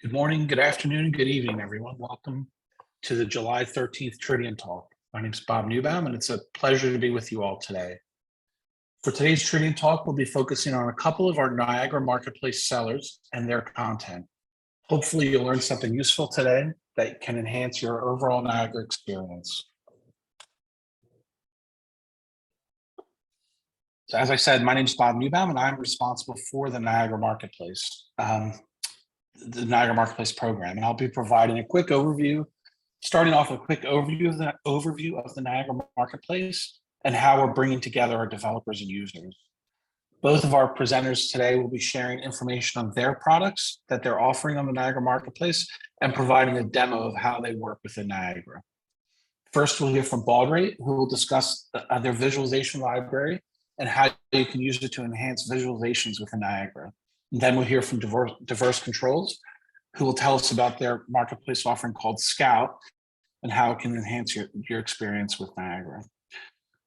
Good morning, good afternoon, good evening, everyone. Welcome to the July 13th Tridium Talk. My name is Bob Newbaum, and it's a pleasure to be with you all today. For today's Tridium Talk, we'll be focusing on a couple of our Niagara Marketplace sellers and their content. Hopefully, you'll learn something useful today that can enhance your overall Niagara experience. So as I said, my name is Bob Newbaum, and I'm responsible for the Niagara Marketplace. The Niagara Marketplace program, and I'll be providing a quick overview, starting off with a quick overview of the Niagara Marketplace and how we're bringing together our developers and users. Both of our presenters today will be sharing information on their products that they're offering on the Niagara Marketplace and providing a demo of how they work within Niagara. First, we'll hear from Baudrate, who will discuss their visualization library and how you can use it to enhance visualizations within Niagara. And then we'll hear from Diverse Controls, who will tell us about their marketplace offering called Scout and how it can enhance your experience with Niagara.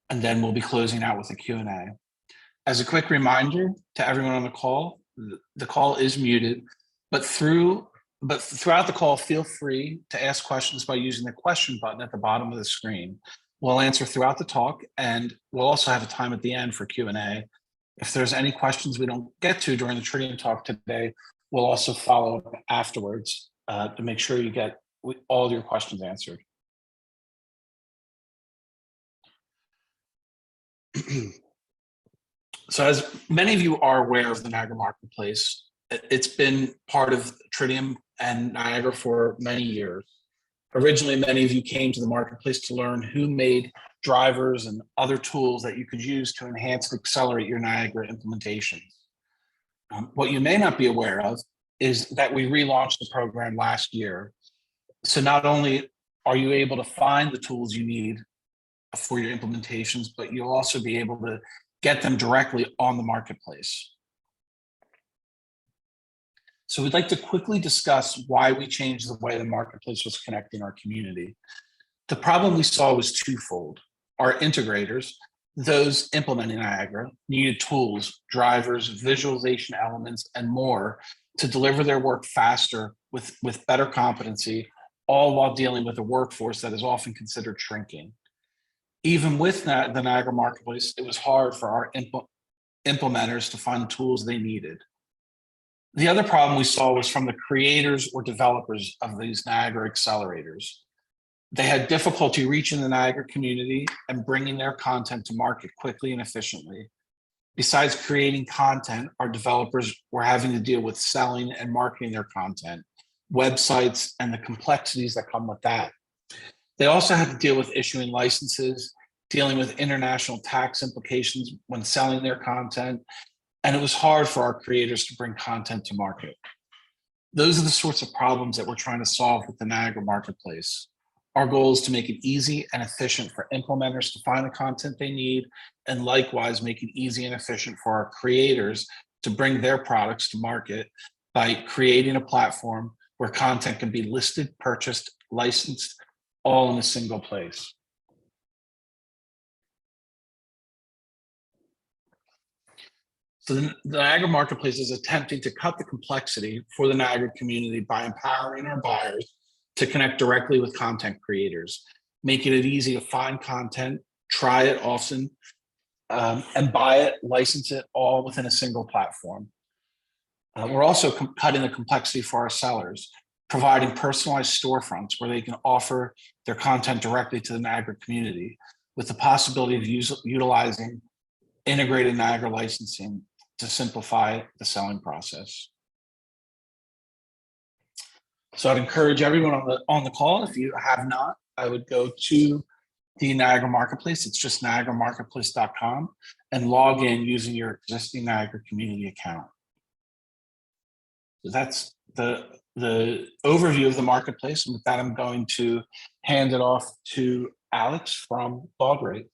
And then we'll be closing out with a Q&A. As a quick reminder to everyone on the call is muted, but throughout the call, feel free to ask questions by using the question button at the bottom of the screen. We'll answer throughout the talk, and we'll also have a time at the end for Q&A. If there's any questions we don't get to during the Tridium Talk today, we'll also follow up afterwards to make sure you get all your questions answered. So as many of you are aware of the Niagara Marketplace, it's been part of Tridium and Niagara for many years. Originally, many of you came to the marketplace to learn who made drivers and other tools that you could use to enhance and accelerate your Niagara implementations. What you may not be aware of is that we relaunched the program last year. So not only are you able to find the tools you need for your implementations, but you'll also be able to get them directly on the marketplace. So we'd like to quickly discuss why we changed the way the marketplace was connecting our community. The problem we saw was twofold. Our integrators, those implementing Niagara, needed tools, drivers, visualization elements, and more to deliver their work faster with better competency, all while dealing with a workforce that is often considered shrinking. Even with the Niagara Marketplace, it was hard for our implementers to find the tools they needed. The other problem we saw was from the creators or developers of these Niagara accelerators. They had difficulty reaching the Niagara community and bringing their content to market quickly and efficiently. Besides creating content, our developers were having to deal with selling and marketing their content, websites, and the complexities that come with that. They also had to deal with issuing licenses, dealing with international tax implications when selling their content, and it was hard for our creators to bring content to market. Those are the sorts of problems that we're trying to solve with the Niagara Marketplace. Our goal is to make it easy and efficient for implementers to find the content they need, and likewise make it easy and efficient for our creators to bring their products to market by creating a platform where content can be listed, purchased, licensed, all in a single place. So the Niagara Marketplace is attempting to cut the complexity for the Niagara community by empowering our buyers to connect directly with content creators, making it easy to find content, try it often, and buy it, license it, all within a single platform. We're also cutting the complexity for our sellers, providing personalized storefronts where they can offer their content directly to the Niagara community with the possibility of utilizing integrated Niagara licensing to simplify the selling process. So I'd encourage everyone on the call, if you have not, I would go to the Niagara Marketplace. It's just niagaramarketplace.com and log in using your existing Niagara community account. So that's the overview of the marketplace. And with that, I'm going to hand it off to Alex from Baudrate.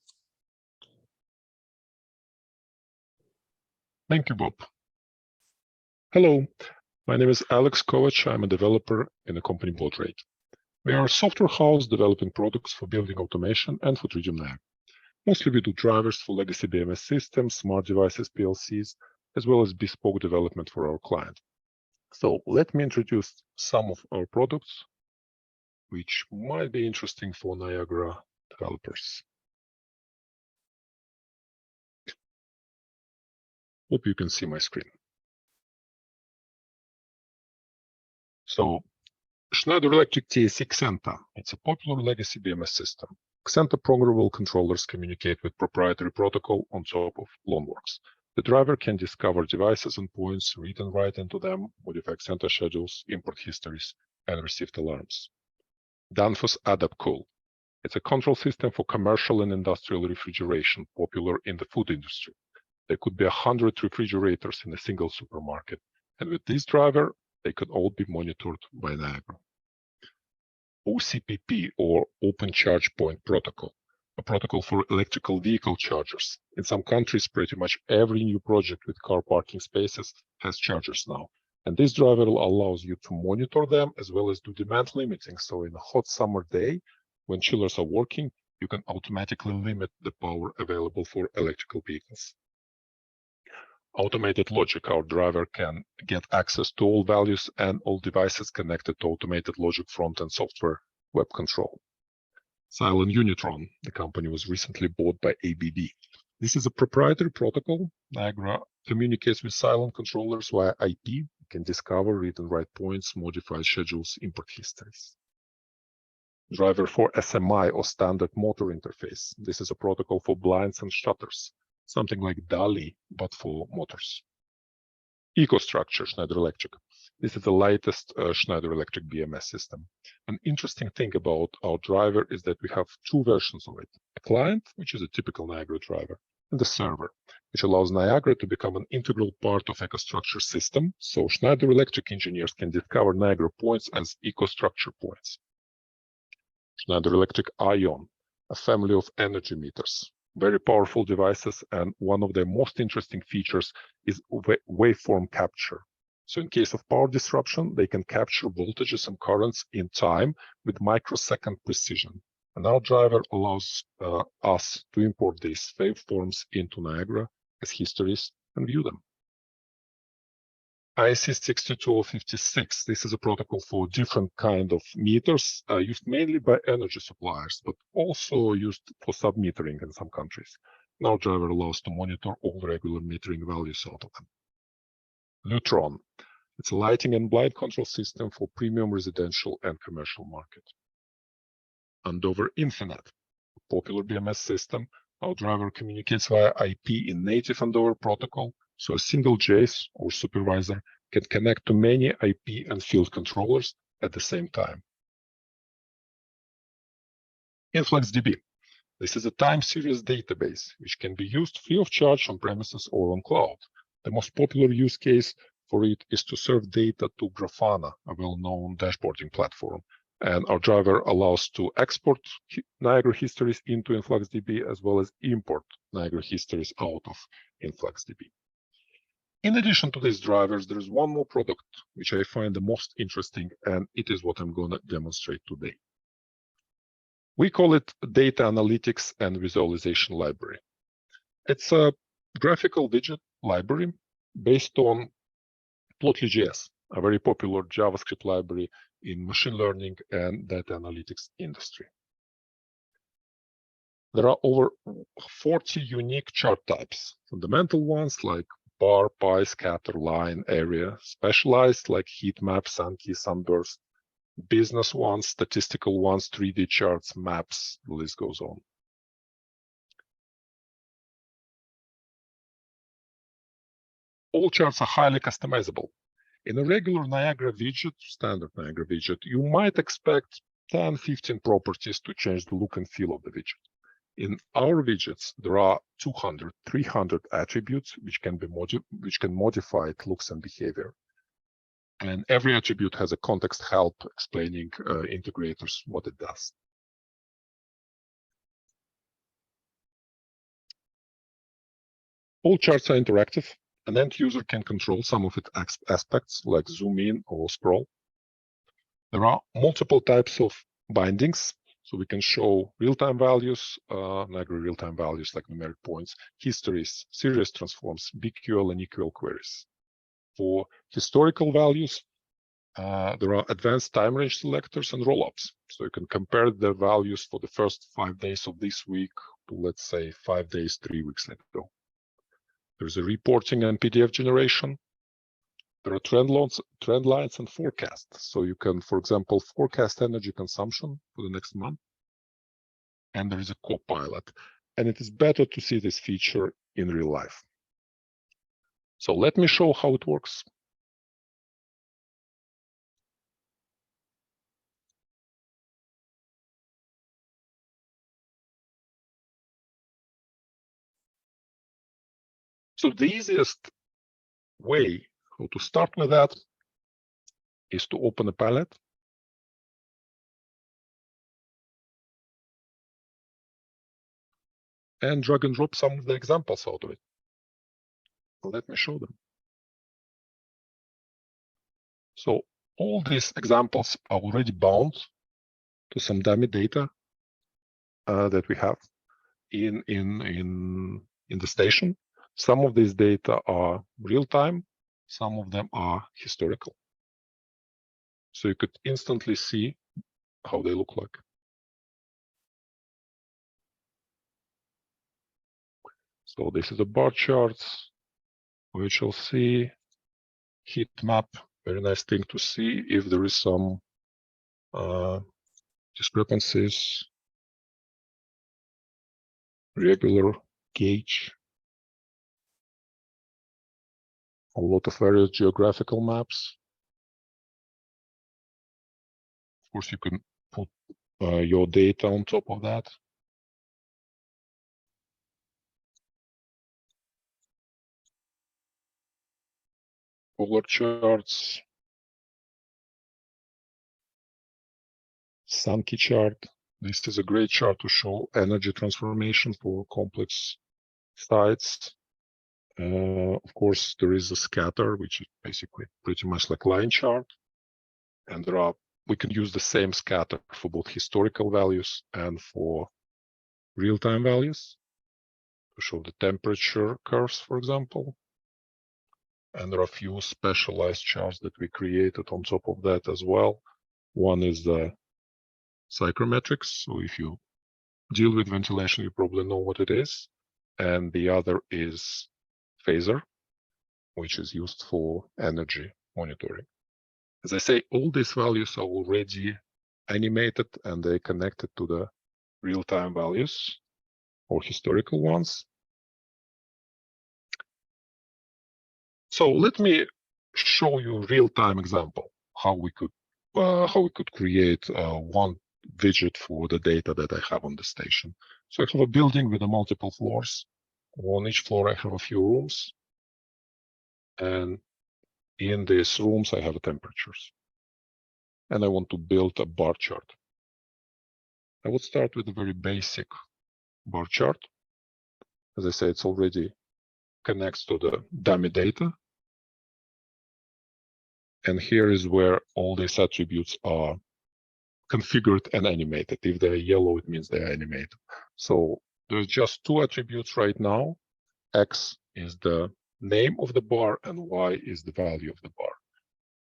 Thank you, Bob. Hello, my name is Alex Kovac. I'm a developer in the company Baudrate. We are a software house developing products for building automation and for Tridium Niagara. Mostly we do drivers for legacy BMS systems, smart devices, PLCs, as well as bespoke development for our client. So let me introduce some of our products, which might be interesting for Niagara developers. Hope you can see my screen. So Schneider Electric TSC Xenta, it's a popular legacy BMS system. Xenta programmable controllers communicate with proprietary protocol on top of Loanworks. The driver can discover devices and points, read and write into them, modify Xenta schedules, import histories, and received alarms. Danfoss AdaptCool. It's a control system for commercial and industrial refrigeration, popular in the food industry. There could be 100 refrigerators in a single supermarket, and with this driver, they could all be monitored by Niagara. OCPP, or Open Charge Point Protocol, a protocol for electrical vehicle chargers. In some countries, pretty much every new project with car parking spaces has chargers now. And this driver allows you to monitor them as well as do demand limiting. So in a hot summer day, when chillers are working, you can automatically limit the power available for electrical vehicles. Automated logic, our driver can get access to all values and all devices connected to automated logic front-end software web control. Silent Unitron, the company was recently bought by ABB. This is a proprietary protocol. Niagara communicates with silent controllers via IP. You can discover, read and write points, modify schedules, import histories. Driver for SMI, or standard motor interface. This is a protocol for blinds and shutters, something like DALI, but for motors. EcoStructure, Schneider Electric. This is the latest Schneider Electric BMS system. An interesting thing about our driver is that we have two versions of it. A client, which is a typical Niagara driver, and the server, which allows Niagara to become an integral part of EcoStructure system, so Schneider Electric engineers can discover Niagara points as EcoStructure points. Schneider Electric Ion, a family of energy meters. Very powerful devices, and one of their most interesting features is waveform capture. So in case of power disruption, they can capture voltages and currents in time with microsecond precision. And our driver allows us to import these waveforms into Niagara as histories and view them. IEC 62056, this is a protocol for different kind of meters used mainly by energy suppliers, but also used for sub-metering in some countries. And our driver allows to monitor all regular metering values out of them. Lutron, it's a lighting and blind control system for premium residential and commercial market. Andover Infinite, a popular BMS system. Our driver communicates via IP in native Andover protocol, so a single JACE or supervisor can connect to many IP and field controllers at the same time. InfluxDB. This is a time series database which can be used free of charge on premises or on cloud. The most popular use case for it is to serve data to Grafana, a well-known dashboarding platform. And our driver allows to export Niagara histories into InfluxDB as well as import Niagara histories out of InfluxDB. In addition to these drivers, there is one more product which I find the most interesting, and it is what I'm going to demonstrate today. We call it Data Analytics and Visualization Library. It's a graphical widget library based on Plotly.js, a very popular JavaScript library in machine learning and data analytics industry. There are over 40 unique chart types, fundamental ones like bar, pie, scatter, line, area, specialized like heat map, Sankey, sunburst, business ones, statistical ones, 3D charts, maps, the list goes on. All charts are highly customizable. In a regular Niagara widget, standard Niagara widget, you might expect 10, 15 properties to change the look and feel of the widget. In our widgets, there are 200, 300 attributes which can modify its looks and behavior. And every attribute has a context help explaining integrators what it does. All charts are interactive. An end user can control some of its aspects like zoom in or scroll. There are multiple types of bindings. So we can show real-time values, Niagara real-time values like numeric points, histories, series transforms, BQL and EQL queries. For historical values, there are advanced time range selectors and rollups. So you can compare the values for the first 5 days of this week to, let's say, 5 days, 3 weeks ago. There's a reporting and PDF generation. There are trend lines and forecasts. So you can, for example, forecast energy consumption for the next month. And there is a co-pilot. And it is better to see this feature in real life. So let me show how it works. So the easiest way how to start with that is to open a palette. And drag and drop some of the examples out of it. Let me show them. So all these examples are already bound to some dummy data that we have in the station. Some of these data are real-time, some of them are historical. So you could instantly see how they look like. So this is a bar chart, which you'll see heat map. Very nice thing to see if there is some discrepancies. Regular gauge. A lot of various geographical maps. Of course, you can put your data on top of that. Polar charts. Sankey chart. This is a great chart to show energy transformation for complex sites. Of course, there is a scatter, which is basically pretty much like line chart. And we can use the same scatter for both historical values and for real-time values to show the temperature curves, for example. And there are a few specialized charts that we created on top of that as well. One is the psychrometrics. So if you deal with ventilation, you probably know what it is. And the other is phasor, which is used for energy monitoring. As I say, all these values are already animated and they're connected to the real-time values or historical ones. So let me show you a real-time example how we could create one widget for the data that I have on the station. So I have a building with multiple floors. On each floor, I have a few rooms. And in these rooms, I have temperatures. And I want to build a bar chart. I would start with a very basic bar chart. As I say, it's already connects to the dummy data. And here is where all these attributes are configured and animated. If they're yellow, it means they're animated. So there's just two attributes right now. X is the name of the bar and Y is the value of the bar.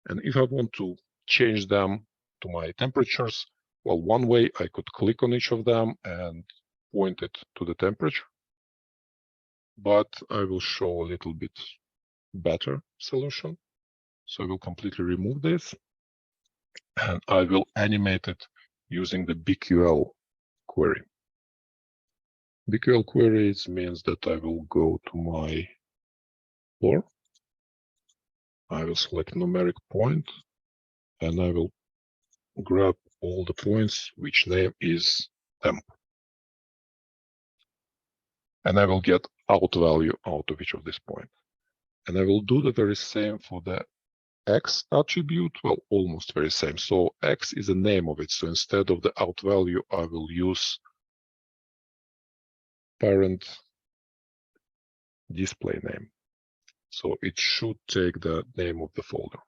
And if I want to change them to my temperatures, well, one way I could click on each of them and point it to the temperature. But I will show a little bit better solution. So I will completely remove this and I will animate it using the BQL query. BQL queries means that I will go to my floor. I will select numeric point and I will grab all the points which name is temp. And I will get out value out of each of these points. And I will do the very same for the X attribute, well, almost very same. So X is the name of it. So instead of the out value, I will use parent display name. So it should take the name of the folder.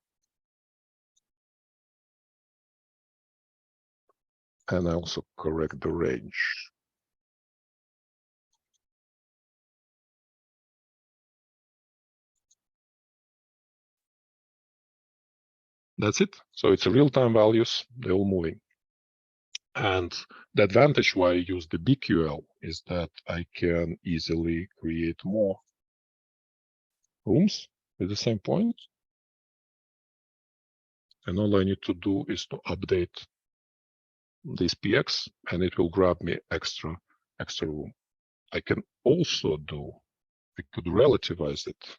And I also correct the range. That's it. So it's a real-time values, they're all moving. And the advantage why I use the BQL is that I can easily create more rooms with the same point. And all I need to do is to update this PX and it will grab me extra room. I can also we could relativize it.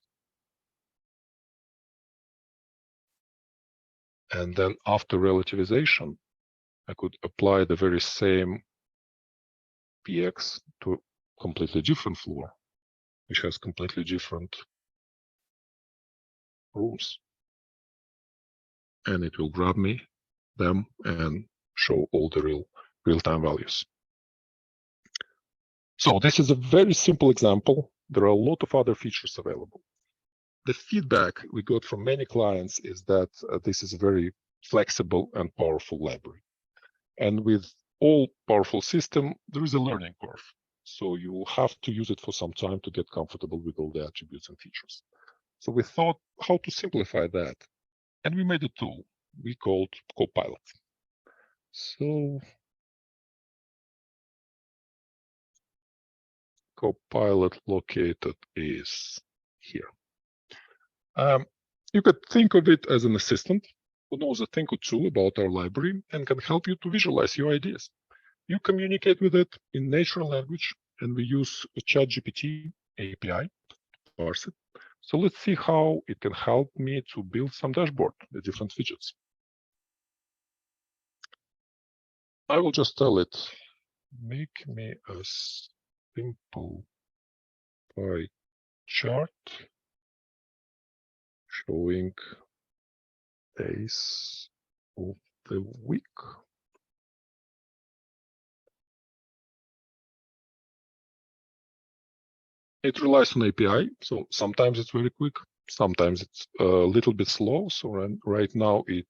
And then after relativization, I could apply the very same PX to a completely different floor, which has completely different rooms. And it will grab me them and show all the real-time values. So this is a very simple example. There are a lot of other features available. The feedback we got from many clients is that this is a very flexible and powerful library. And with all powerful system, there is a learning curve. So you will have to use it for some time to get comfortable with all the attributes and features. So we thought how to simplify that. And we made a tool we called Copilot. So Copilot located is here. You could think of it as an assistant who knows a thing or two about our library and can help you to visualize your ideas. You communicate with it in natural language, and we use a ChatGPT API to parse it. So let's see how it can help me to build some dashboard with different widgets. I will just tell it, make me a simple pie chart showing days of the week. It relies on API, so sometimes it's very quick, sometimes it's a little bit slow. So right now it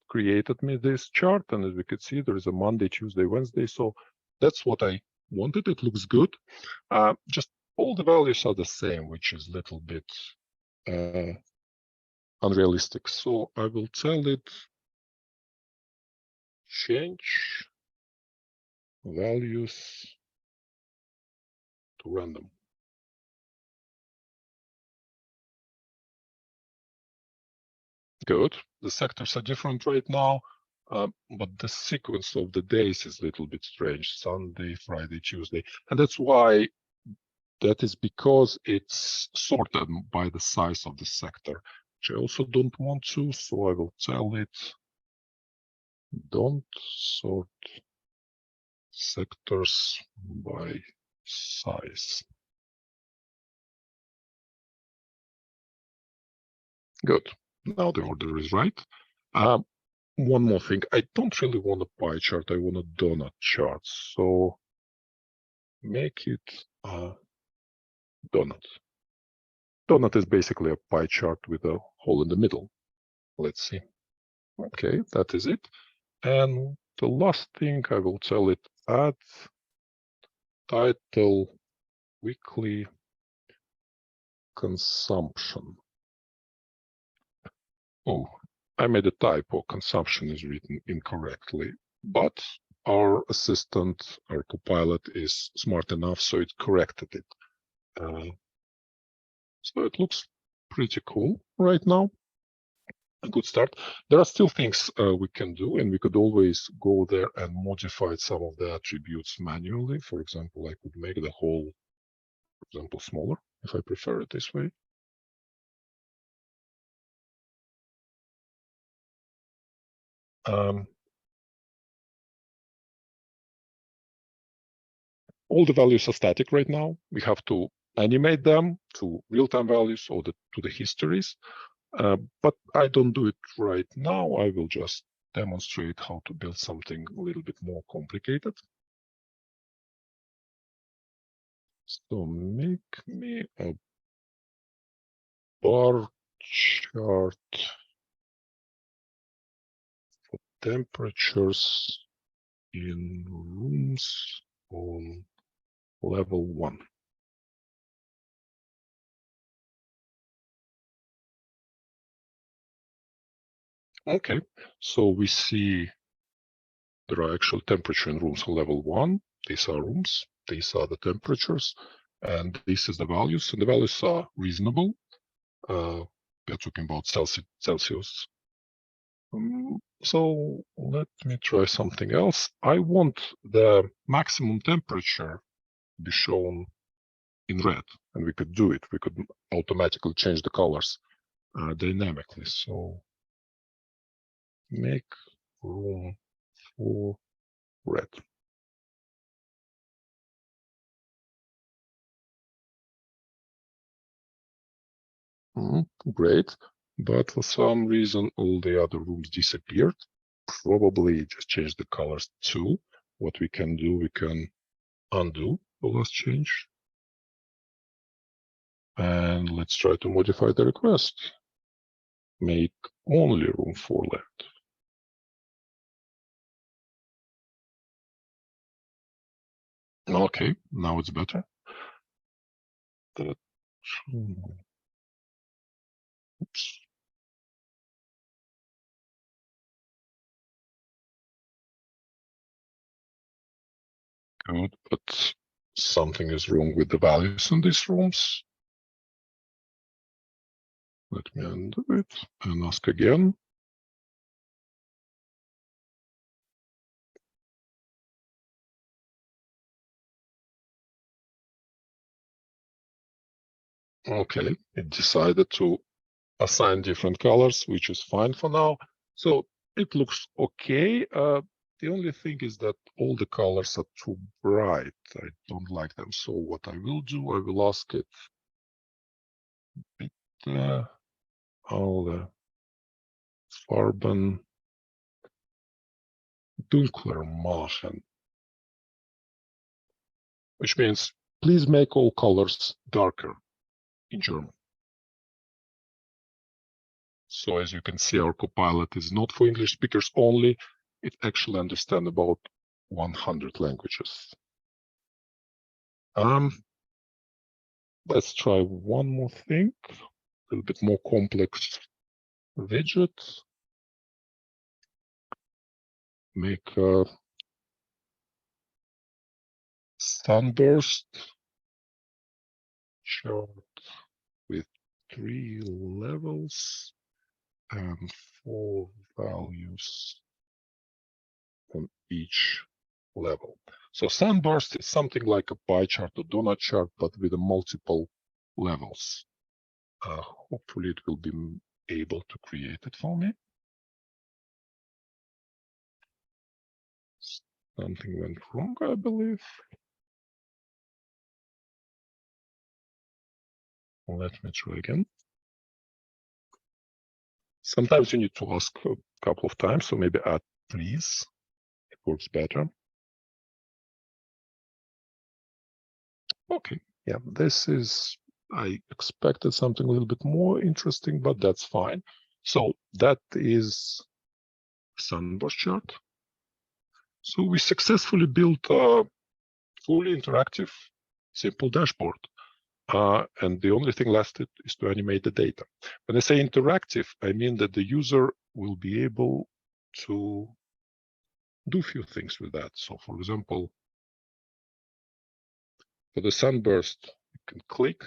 created me this chart, and as we can see, there is a Monday, Tuesday, Wednesday. So that's what I wanted. It looks good. Just all the values are the same, which is a little bit unrealistic. So I will tell it change values to random. Good. The sectors are different right now, but the sequence of the days is a little bit strange. Sunday, Friday, Tuesday. And that's why, that is because it's sorted by the size of the sector, which I also don't want to. So I will tell it, don't sort sectors by size. Good. Now the order is right. One more thing. I don't really want a pie chart. I want a donut chart. So make it a donut. Donut is basically a pie chart with a hole in the middle. Let's see. Okay, that is it. And the last thing I will tell it, add title weekly consumption. Oh, I made a typo. Consumption is written incorrectly, but our assistant, our Copilot, is smart enough, so it corrected it. So it looks pretty cool right now. A good start. There are still things we can do, and we could always go there and modify some of the attributes manually. For example, I could make the whole, for example, smaller if I prefer it this way. All the values are static right now. We have to animate them to real-time values or to the histories. But I don't do it right now. I will just demonstrate how to build something a little bit more complicated. So make me a bar chart for temperatures in rooms on level 1. Okay, so we see there are actual temperature in rooms for level 1. These are rooms, these are the temperatures, and this is the values, and the values are reasonable. We're talking about Celsius. So let me try something else. I want the maximum temperature to be shown in red, and we could do it. We could automatically change the colors dynamically. So make room for red. Great, but for some reason all the other rooms disappeared. Probably just change the colors too. What we can do, we can undo the last change. And let's try to modify the request. Make only room for red. Okay, now it's better. Oops. Good, but something is wrong with the values in these rooms. Let me undo it and ask again. Okay, it decided to assign different colors, which is fine for now. So it looks okay. The only thing is that all the colors are too bright. I don't like them. So what I will do, I will ask it alle Farben dunkler machen, which means please make all colors darker in German. So as you can see, our Copilot is not for English speakers only. It actually understands about 100 languages. Let's try one more thing, a little bit more complex widget. Make a sunburst chart with 3 levels and 4 values on each level. So sunburst is something like a pie chart or donut chart, but with multiple levels. Hopefully it will be able to create it for me. Something went wrong, I believe. Let me try again. Sometimes you need to ask a couple of times, so maybe add please. It works better. Okay, yeah, this is, I expected something a little bit more interesting, but that's fine. So that is sunburst chart. So we successfully built a fully interactive, simple dashboard. And the only thing left is to animate the data. When I say interactive, I mean that the user will be able to do a few things with that. So for example, for the sunburst, you can click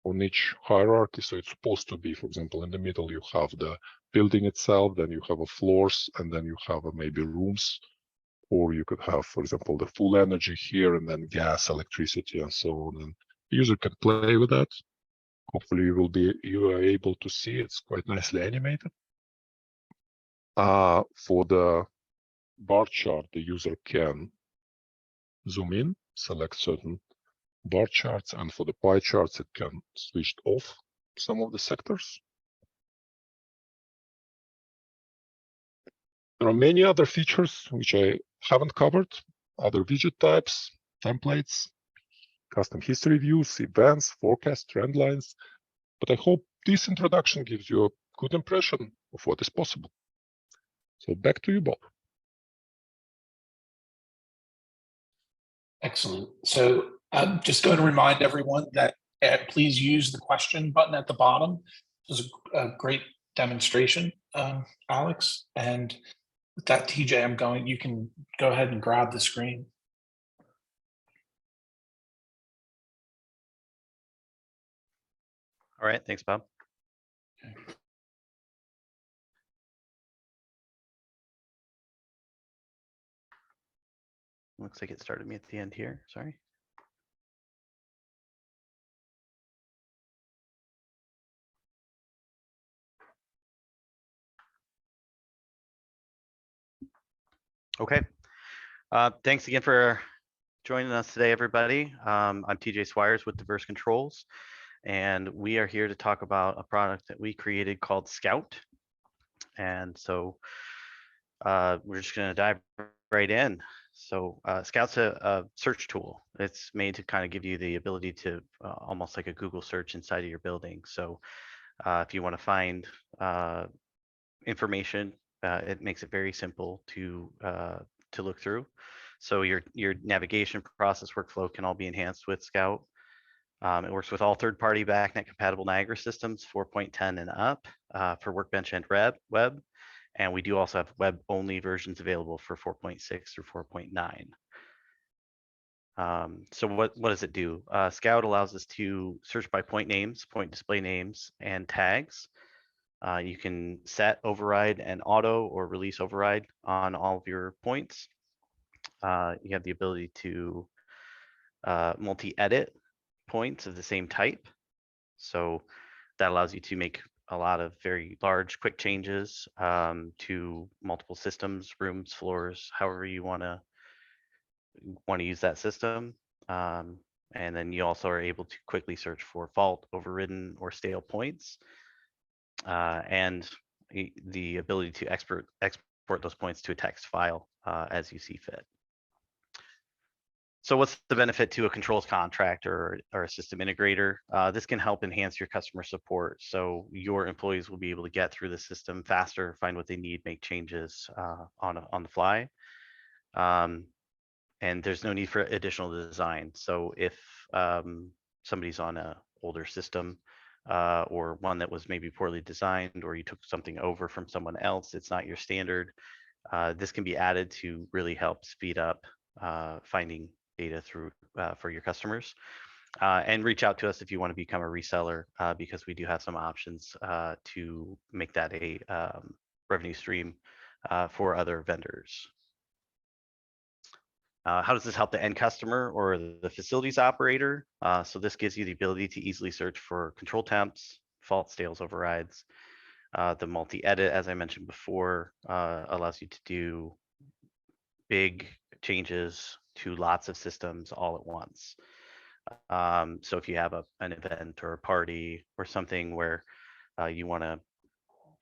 on each hierarchy. So it's supposed to be, for example, in the middle, you have the building itself, then you have a floors, and then you have maybe rooms, or you could have, for example, the full energy here, and then gas, electricity, and so on. And the user can play with that. Hopefully you are able to see it's quite nicely animated. For the bar chart, the user can zoom in, select certain bar charts, and for the pie charts, it can switch off some of the sectors. There are many other features which I haven't covered, other widget types, templates, custom history views, events, forecast, trend lines. But I hope this introduction gives you a good impression of what is possible. So back to you, Bob. Excellent. So I'm just going to remind everyone that please use the question button at the bottom. There's a great demonstration, Alex. And with that, TJ, you can go ahead and grab the screen. All right, thanks, Bob. Okay. Looks like it started me at the end here, sorry. Okay, thanks again for joining us today, everybody. I'm TJ Swires with Diverse Controls, and we are here to talk about a product that we created called Scout. And so we're just going to dive right in. So Scout's a search tool. It's made to kind of give you the ability to almost like a Google search inside of your building. So if you want to find information, it makes it very simple to look through. So your navigation process workflow can all be enhanced with Scout. It works with all third-party BACnet compatible Niagara systems, 4.10 and up for Workbench and web. And we do also have web-only versions available for 4.6 through 4.9. So what does it do? Scout allows us to search by point names, point display names, and tags. You can set, override, and auto or release override on all of your points. You have the ability to multi-edit points of the same type. So that allows you to make a lot of very large, quick changes to multiple systems, rooms, floors, however you want to use that system. And then you also are able to quickly search for fault, overridden, or stale points. And the ability to export those points to a text file as you see fit. So what's the benefit to a controls contractor or a system integrator? This can help enhance your customer support. So your employees will be able to get through the system faster, find what they need, make changes on the fly. And there's no need for additional design. So if somebody's on an older system or one that was maybe poorly designed, or you took something over from someone else, it's not your standard, this can be added to really help speed up finding data through for your customers. And reach out to us if you want to become a reseller, because we do have some options to make that a revenue stream for other vendors. How does this help the end customer or the facilities operator? So this gives you the ability to easily search for control temps, faults, stales, overrides. The multi-edit, as I mentioned before, allows you to do big changes to lots of systems all at once. So if you have an event or a party or something where you want to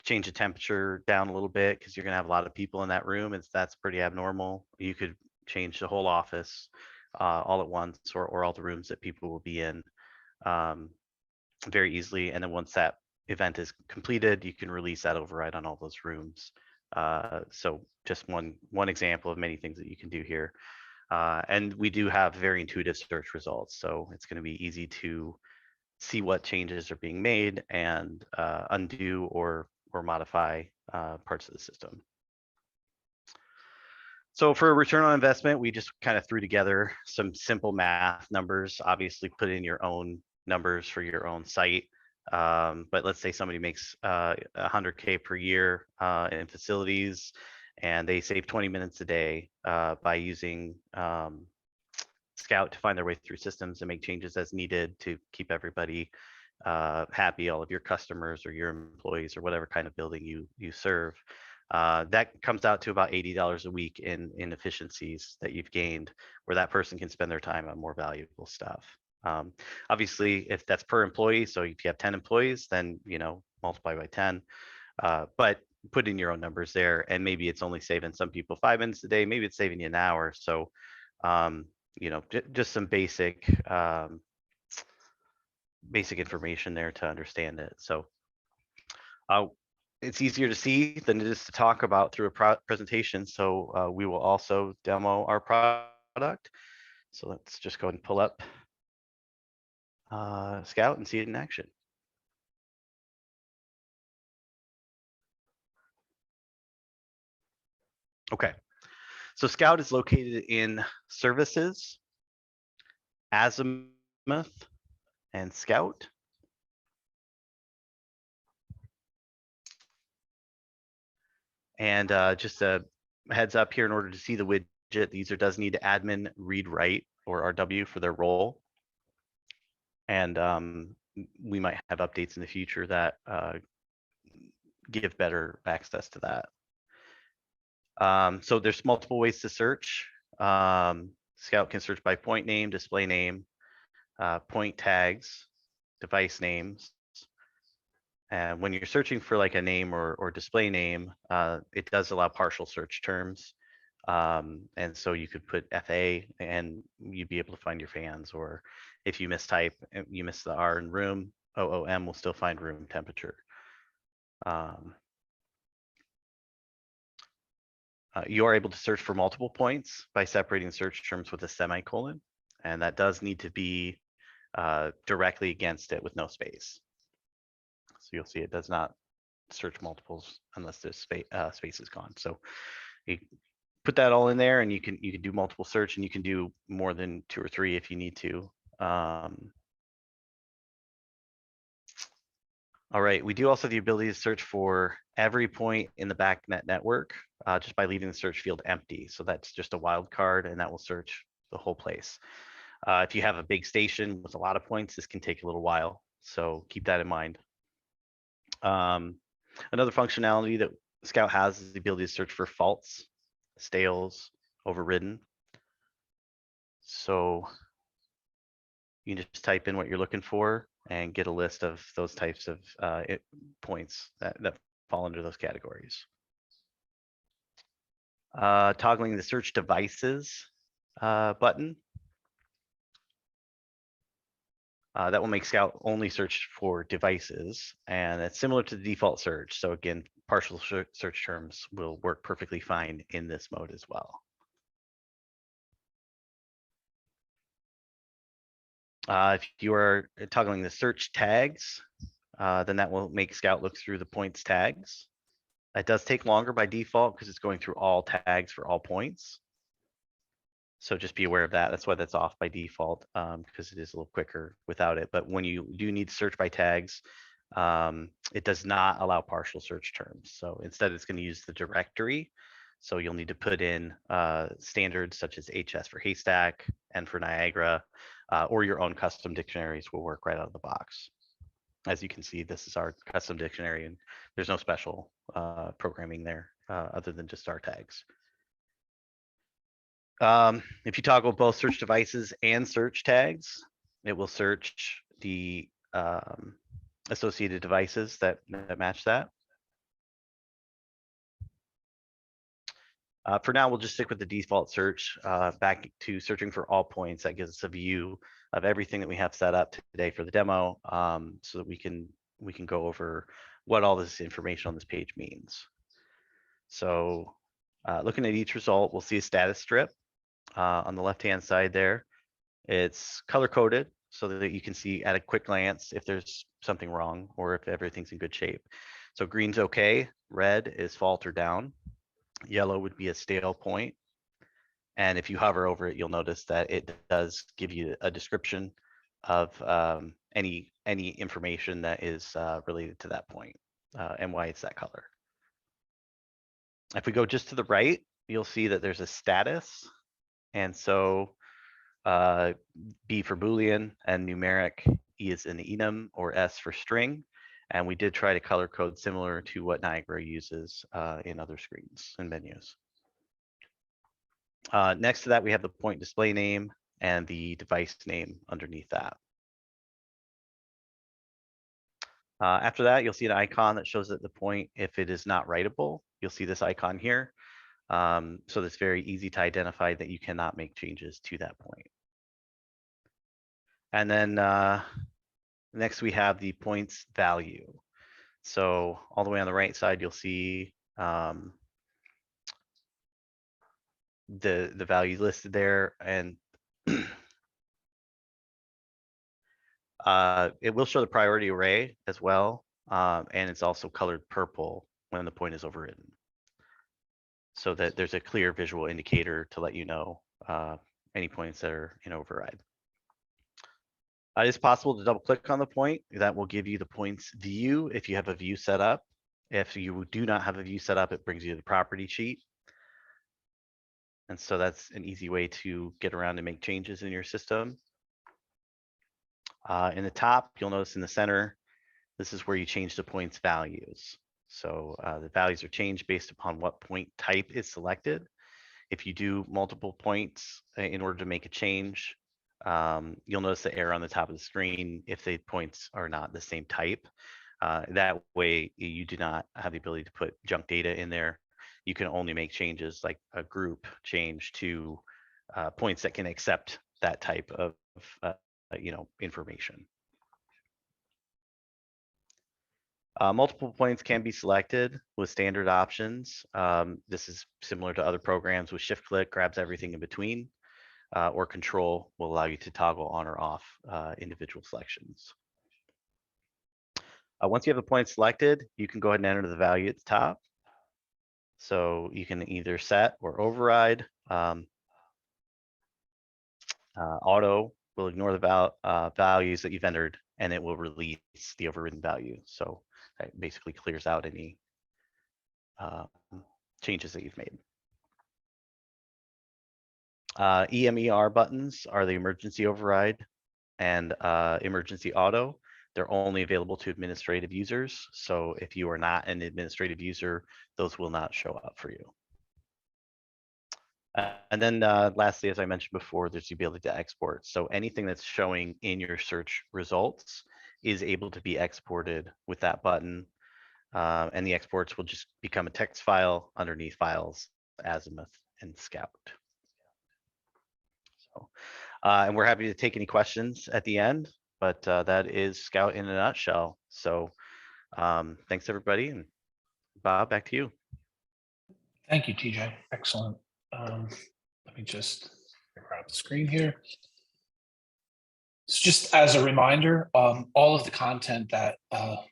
change the temperature down a little bit because you're going to have a lot of people in that room, that's pretty abnormal. You could change the whole office all at once, or all the rooms that people will be in very easily. And then once that event is completed, you can release that override on all those rooms. So just one example of many things that you can do here. And we do have very intuitive search results. So it's going to be easy to see what changes are being made and undo or modify parts of the system. So for a return on investment, we just kind of threw together some simple math numbers. Obviously, put in your own numbers for your own site. But let's say somebody makes 100K per year in facilities, and they save 20 minutes a day by using Scout to find their way through systems and make changes as needed to keep everybody happy, all of your customers or your employees or whatever kind of building you serve. That comes out to about $80 a week in efficiencies that you've gained, where that person can spend their time on more valuable stuff. Obviously, if that's per employee, so if you have 10 employees, then multiply by 10. But put in your own numbers there, and maybe it's only saving some people 5 minutes a day, maybe it's saving you an hour. So just some basic information there to understand it. So it's easier to see than it is to talk about through a presentation. So we will also demo our product. So let's just go ahead and pull up Scout and see it in action. Okay, so Scout is located in Services, Azimuth, and Scout. And just a heads up here, in order to see the widget, the user does need admin read write or RW for their role. And we might have updates in the future that give better access to that. So there's multiple ways to search. Scout can search by point name, display name, point tags, device names. And when you're searching for like a name or display name, it does allow partial search terms. And so you could put FA and you'd be able to find your fans, or if you mistype, you miss the R in room, OOM will still find room temperature. You are able to search for multiple points by separating search terms with a semicolon, and that does need to be directly against it with no space. So you'll see it does not search multiples unless the space is gone. So you put that all in there, and you can do multiple search, and you can do more than 2 or 3 if you need to. All right, we do also have the ability to search for every point in the BACnet network just by leaving the search field empty. So that's just a wildcard, and that will search the whole place. If you have a big station with a lot of points, this can take a little while. So keep that in mind. Another functionality that Scout has is the ability to search for faults, stales, overridden. So you just type in what you're looking for and get a list of those types of points that fall under those categories. Toggling the search devices button. That will make Scout only search for devices, and it's similar to the default search. So again, partial search terms will work perfectly fine in this mode as well. If you are toggling the search tags, then that will make Scout look through the points tags. It does take longer by default because it's going through all tags for all points. So just be aware of that. That's why that's off by default, because it is a little quicker without it. But when you do need to search by tags, it does not allow partial search terms. So instead, it's going to use the directory. So you'll need to put in standards such as HS for Haystack and for Niagara, or your own custom dictionaries will work right out of the box. As you can see, this is our custom dictionary, and there's no special programming there other than just our tags. If you toggle both search devices and search tags, it will search the associated devices that match that. For now, we'll just stick with the default search back to searching for all points. That gives us a view of everything that we have set up today for the demo, so that we can go over what all this information on this page means. So looking at each result, we'll see a status strip on the left-hand side there. It's color-coded so that you can see at a quick glance if there's something wrong or if everything's in good shape. So green's okay, red is fault or down, yellow would be a stale point. And if you hover over it, you'll notice that it does give you a description of any information that is related to that point and why it's that color. If we go just to the right, you'll see that there's a status. And so B for Boolean and numeric, E is an enum, or S for string. And we did try to color code similar to what Niagara uses in other screens and menus. Next to that, we have the point display name and the device name underneath that. After that, you'll see an icon that shows that the point, if it is not writable, you'll see this icon here. So it's very easy to identify that you cannot make changes to that point. And then next we have the points value. So all the way on the right side, you'll see the value listed there, and it will show the priority array as well, and it's also colored purple when the point is overridden. so that there's a clear visual indicator to let you know any points that are in override. It is possible to double click on the point. That will give you the points view if you have a view set up. If you do not have a view set up, it brings you to the property sheet. And so that's an easy way to get around and make changes in your system. In the top, you'll notice in the center, this is where you change the points values. So the values are changed based upon what point type is selected. If you do multiple points in order to make a change, you'll notice the arrow on the top of the screen if the points are not the same type. That way you do not have the ability to put junk data in there. You can only make changes like a group change to points that can accept that type of information. Multiple points can be selected with standard options. This is similar to other programs with shift click, grabs everything in between, or control will allow you to toggle on or off individual selections. Once you have the point selected, you can go ahead and enter the value at the top. So you can either set or override. Auto will ignore the values that you've entered, and it will release the overridden value. So that basically clears out any changes that you've made. EMER buttons are the emergency override and emergency auto. They're only available to administrative users. So if you are not an administrative user, those will not show up for you. And then lastly, as I mentioned before, there's the ability to export. So anything that's showing in your search results is able to be exported with that button. And the exports will just become a text file underneath files, Azimuth and Scout. So, and we're happy to take any questions at the end, but that is Scout in a nutshell. So thanks everybody, and Bob, back to you. Thank you, TJ. Excellent. Let me just grab the screen here. So just as a reminder, all of the content that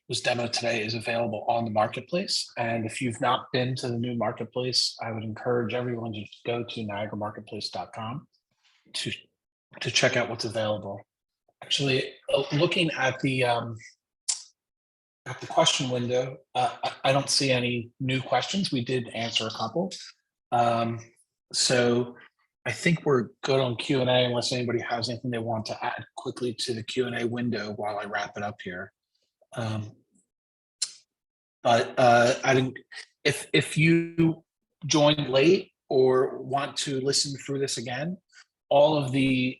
was demoed today is available on the marketplace. And if you've not been to the new marketplace, I would encourage everyone to go to Niagara-marketplace.com to check out what's available. Actually, looking at the question window, I don't see any new questions. We did answer a couple. So I think we're good on Q&A unless anybody has anything they want to add quickly to the Q&A window while I wrap it up here. But I think if you joined late or want to listen through this again, all of the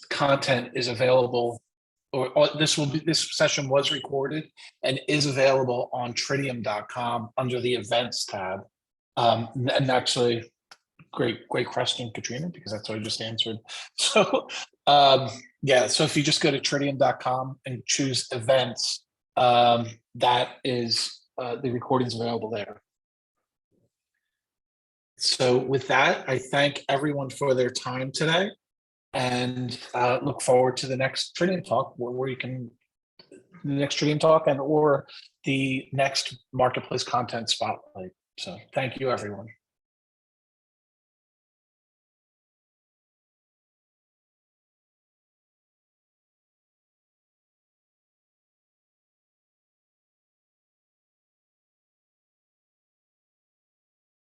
content is available, or this session was recorded and is available on Tridium.com under the events tab. And actually, great question, Katrina, because that's what I just answered. So yeah, so if you just go to Tridium.com and choose events, that is the recordings available there. So with that, I thank everyone for their time today, and look forward to the next Tridium Talk, where you can, the next Tridium Talk and or the next Marketplace Content Spotlight. So thank you, everyone.